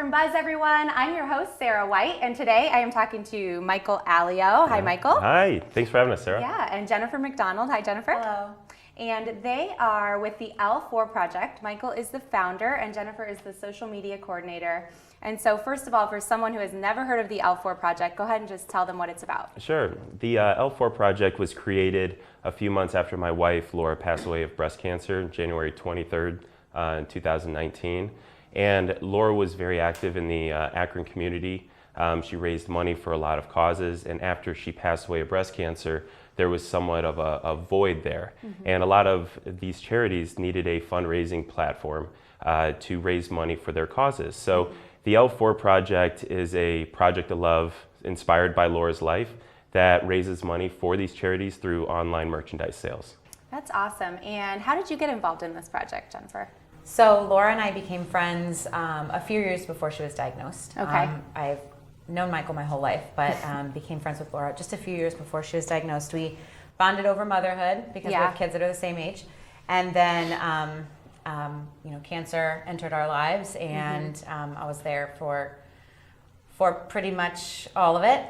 from Buzz, everyone. I'm your host, Sarah White, and today I am talking to Michael Allio. Hi, Michael. Hi. Thanks for having us, Sarah. Yeah, and Jennifer McDonald. Hi, Jennifer. Hello. And they are with the L4 Project. Michael is the founder, and Jennifer is the social media coordinator. And so, first of all, for someone who has never heard of the L4 Project, go ahead and just tell them what it's about. Sure. The L4 Project was created a few months after my wife, Laura, passed away of breast cancer, January 23rd, 2019. And Laura was very active in the Akron community. She raised money for a lot of causes, and after she passed away of breast cancer, there was somewhat of a void there. Mm-hmm. And a lot of these charities needed a fundraising platform to raise money for their causes. So mm-hmm. the L4 Project is a project of love inspired by Laura's life that raises money for these charities through online merchandise sales. That's awesome. And how did you get involved in this project, Jennifer? So Laura and I became friends a few years before she was diagnosed. Okay. I've known Michael my whole life, but became friends with Laura just a few years before she was diagnosed. We bonded over motherhood because we have kids that are the same age. And then, cancer entered our lives, and mm-hmm. I was there for pretty much all of it.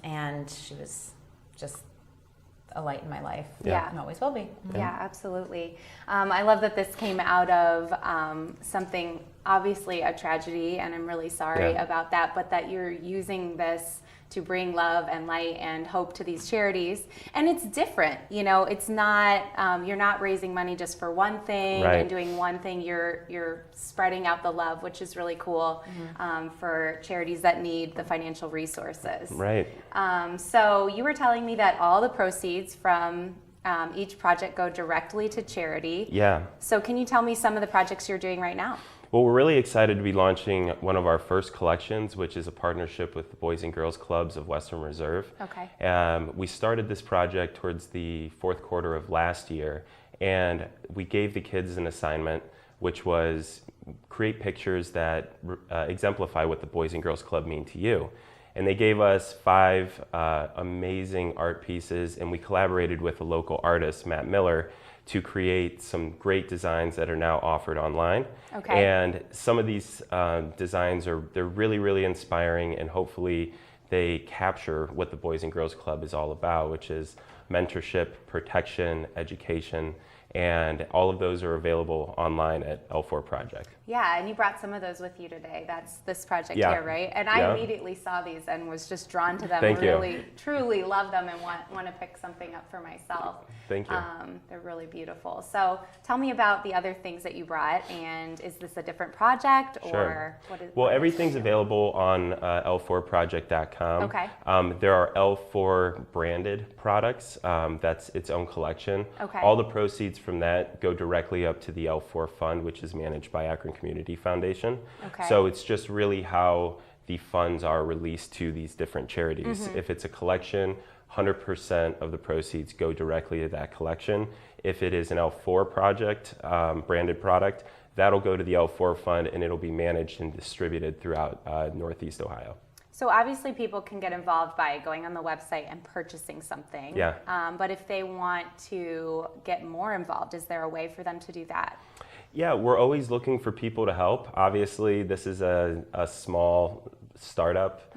And she was just a light in my life. Yeah. And always will be. Yeah, absolutely. I love that this came out of something, obviously a tragedy, and I'm really sorry about that, but that you're using this to bring love and light and hope to these charities. And it's different, it's not, you're not raising money just for one thing and doing one thing, you're spreading out the love, which is really cool for charities that need the financial resources. Right. So you were telling me that all the proceeds from each project go directly to charity. Yeah. So can you tell me some of the projects you're doing right now? Well, we're really excited to be launching one of our first collections, which is a partnership with the Boys and Girls Clubs of Western Reserve. Okay. We started this project towards the fourth quarter of last year, and we gave the kids an assignment, which was create pictures that exemplify what the Boys and Girls Club mean to you. And they gave us 5 amazing art pieces, and we collaborated with a local artist, Matt Miller, to create some great designs that are now offered online. Okay. And some of these designs they're really, really inspiring, and hopefully they capture what the Boys and Girls Club is all about, which is mentorship, protection, education, and all of those are available online at L4 Project. Yeah, and you brought some of those with you today. That's this project here, right? And I immediately saw these and was just drawn to them. Thank you. Really, truly love them and want to pick something up for myself. Thank you. They're really beautiful. So tell me about the other things that you brought, and is this a different project or what is? Well, everything's available on L4project.com. Okay. There are L4 branded products. That's its own collection. Okay. All the proceeds from that go directly up to the L4 Fund, which is managed by Akron Community Foundation. Okay. So it's just really how the funds are released to these different charities. Mm-hmm. If it's a collection, 100% of the proceeds go directly to that collection. If it is an L4 project, branded product, that'll go to the L4 Fund, and it'll be managed and distributed throughout Northeast Ohio. So obviously people can get involved by going on the website and purchasing something. Yeah. But if they want to get more involved, is there a way for them to do that? Yeah, we're always looking for people to help. Obviously, this is a small startup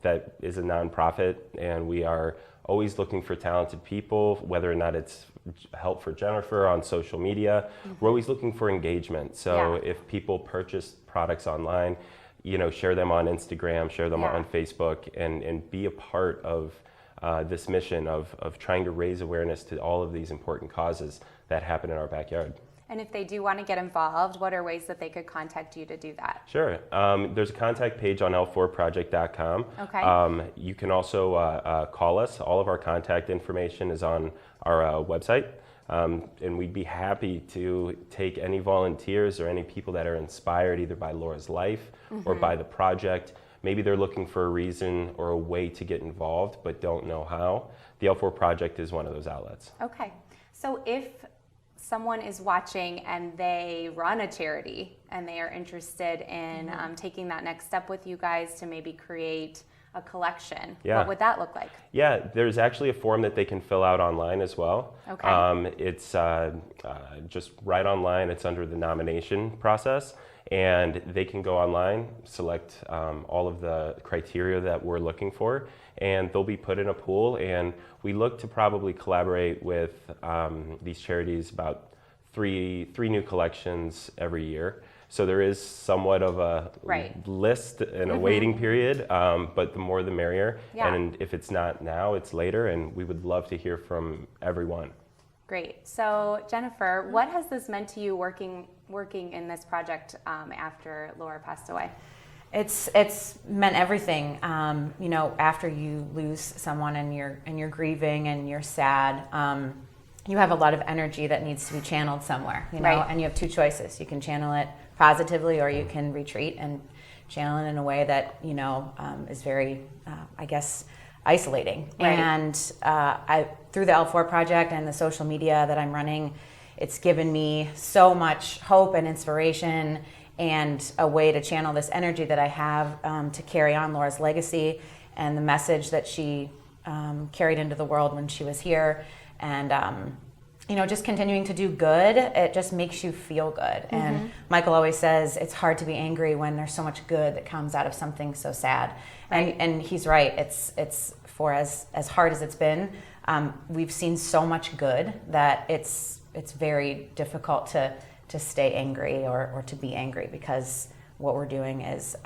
that is a nonprofit, and we are always looking for talented people, whether or not it's help for Jennifer on social media. We're always looking for engagement. So if people purchase products online, share them on Instagram, share them on Facebook, and be a part of this mission of trying to raise awareness to all of these important causes that happen in our backyard. And if they do want to get involved, what are ways that they could contact you to do that? Sure. There's a contact page on L4project.com. Okay. You can also call us. All of our contact information is on our website. And we'd be happy to take any volunteers or any people that are inspired either by Laura's life or by the project. Maybe they're looking for a reason or a way to get involved but don't know how. The L4 Project is one of those outlets. Okay. So if someone is watching and they run a charity and they are interested in taking that next step with you guys to maybe create a collection. Yeah. What would that look like? Yeah, there's actually a form that they can fill out online as well. Okay. It's just right online. It's under the nomination process, and they can go online, select all of the criteria that we're looking for, and they'll be put in a pool. And we look to probably collaborate with these charities about three new collections every year. So there is somewhat of a list and a waiting period, but the more the merrier. Yeah. And if it's not now, it's later, and we would love to hear from everyone. Great. So Jennifer, what has this meant to you working in this project after Laura passed away? It's meant everything. You know, after you lose someone and you're grieving and you're sad, you have a lot of energy that needs to be channeled somewhere. You know, and you have two choices. You can channel it positively, or you can retreat and channel it in a way that is very, I guess, isolating. Right. And through the L4 project and the social media that I'm running, it's given me so much hope and inspiration, and a way to channel this energy that I have to carry on Laura's legacy and the message that she carried into the world when she was here. And just continuing to do good, it just makes you feel good. And Michael always says it's hard to be angry when there's so much good that comes out of something so sad. And he's right. It's for as hard as it's been, we've seen so much good that it's very difficult to stay angry or to be angry, because what we're doing is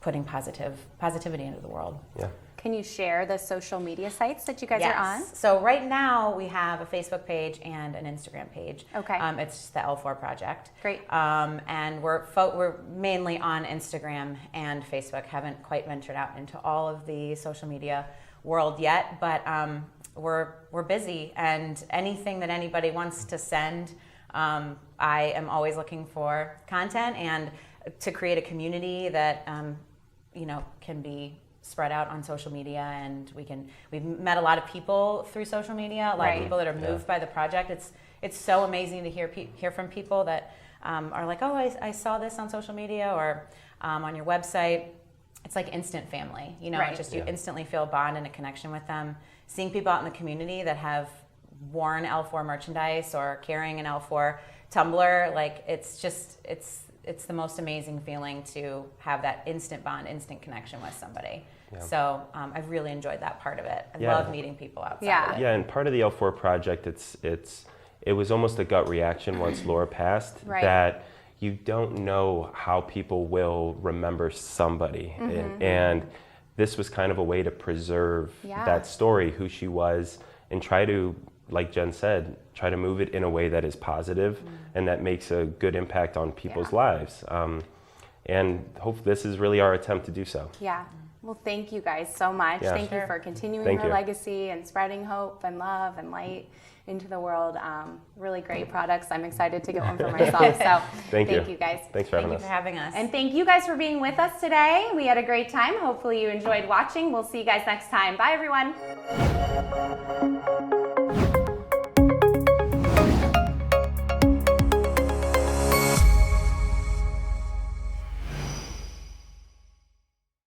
putting positivity into the world. Yeah. Can you share the social media sites that you guys are on? So right now we have a Facebook page and an Instagram page. Okay. It's the L4 Project. Great. And we're mainly on Instagram and Facebook. Haven't quite ventured out into all of the social media world yet, but we're busy, and anything that anybody wants to send, I am always looking for content and to create a community that can be spread out on social media. And we've met a lot of people through social media, a lot of people that are moved by the project. It's so amazing to hear from people that are like, oh, I saw this on social media or on your website. It's like instant family, you instantly feel a bond and a connection with them. Seeing people out in the community that have worn L4 merchandise or carrying an L4 tumbler, like it's the most amazing feeling to have that instant bond, instant connection with somebody. Yeah. So I've really enjoyed that part of it. I love meeting people outside of it. Yeah, and part of the L4 project, it was almost a gut reaction once Laura passed, that you don't know how people will remember somebody. And this was kind of a way to preserve that story, who she was, and try to, like Jen said, try to move it in a way that is positive and that makes a good impact on people's lives. And hope this is really our attempt to do so. Yeah. Well, thank you guys so much. Yeah. Thank you for continuing her legacy and spreading hope and love and light into the world. Really great products. I'm excited to get one for myself. So thank you guys. Thanks for having us. Thank you for having us. And thank you guys for being with us today. We had a great time. Hopefully you enjoyed watching. We'll see you guys next time. Bye, everyone.